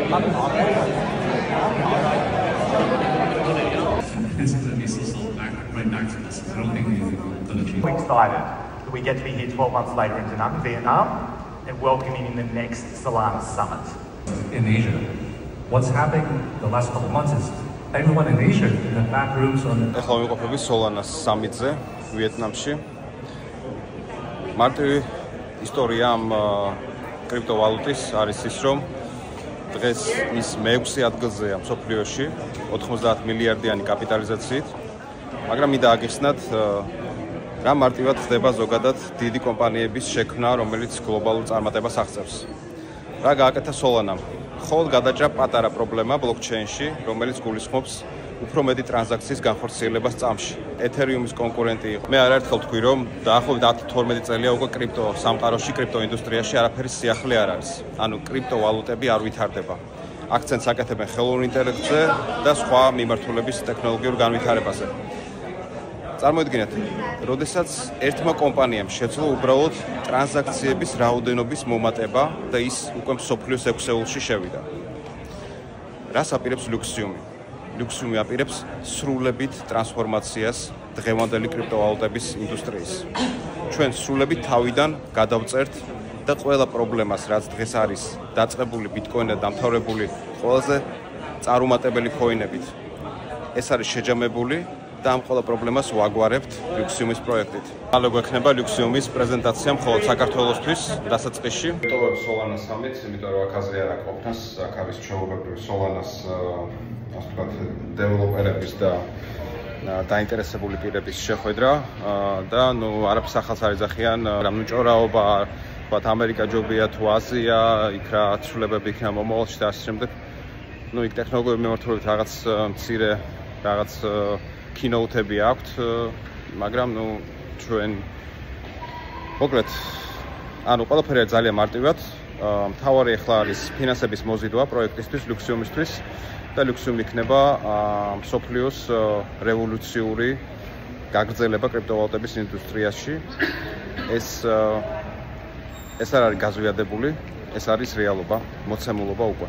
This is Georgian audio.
We're excited that we get to be here 12 months later in Da Nang, Vietnam, and welcoming in the next Solana Summit. In Asia, what's happening the last couple of months is everyone in Asia in the back rooms on the Solana Summit-ზე ვიეტნამში. მარტივი ისტორია ამ კრიპტოვალუტის არის ის, რომ დღეს ის მე-6 ადგილზეა მსოფლიოში 90 მილიარდიანი კაპიტალიზაციით, მაგრამ მინდა აგიხსნათ რა მარტივად ხდება ზოგადად დიდი კომპანიების შექმნა, რომელიც გლობალურ წარმატებას აღწევს. რა გააკეთა Solana-მ? მხოლოდ გადაჭრა პატარა პრობლემა ბლოკჩეინში, რომელიც გულისხმობს უფრო მეტი ტრანზაქციის განხორციელებას წამში. ეთერიუმის კონკურენტი იყო. მე არაერთხელ ვთქვი, რომ დაახლოებით 10-12 წელია უკვე კრიპტო სამყაროში, კრიპტო ინდუსტრიაში არაფერი სიახლე არ არის. ანუ კრიპტოვალუტები არ ვითარდება. აქცენტს აკეთებენ ხელოვნურ ინტელექტზე და სხვა მიმართულების ტექნოლოგიურ განვითარებაზე. წარმოიდგინეთ, როდესაც ერთმა კომპანიამ შეძლო უბრალოდ ტრანზაქციების რაოდენობის მომატება და ის უკვე მსოფლიოს 6-ეულში შევიდა. რას აპირებს ლუქსიუმი? ლუქსიუმი აპირებს სრულებით ტრანსფორმაციას დღევანდელი კრიპტოვალუტების ინდუსტრიის. ჩვენ სრულებით თავიდან გადავწერთ და ყველა პრობლემას, რაც დღეს არის დაწყებული ბიტკოინად დამთავრებული ყველაზე წარუმატებელი ქოინებით, ეს არის შეჯამებული და ამ ყველა პრობლემას ვაგვარებთ ლუქსიუმის პროექტით. მალე გვექნება ლუქსიუმის პრეზენტაცია მხოლოდ საქართველოსთვის დასაწყისში. ტოვებ Solana Summit-ს, იმიტომ რომ აქაზე არ აყოფნას, აქ არის ჩვეულებრივი Solana-ს ასე ვთქვათ, დეველოპერების და დაინტერესებული პირების შეხვედრა და ნუ არაფერს ახალს არ ეძახიან, მაგრამ ნუ ჭორაობა, ვთქვათ, ამერიკა ჯობია თუ აზია, იქ რა ცვლილებები იქნება მომავალში და ასე შემდეგ. ნუ იქ ტექნოლოგიების მიმართულებით რაღაც მცირე რაღაც keynote-ები აქვთ, მაგრამ ნუ ჩვენ მოკლედ ანუ ყველაფერი ძალიან მარტივად. მთავარი ახლა არის ფინანსების მოზიდვა პროექტისთვის, ლუქსიუმისთვის და ლუქსიუმი იქნება მსოფლიოს რევოლუციური გაგრძელება კრიპტოვალუტების ინდუსტრიაში. ეს არ არის გაზვიადებული, ეს არის რეალობა, მოცემულობა უკვე.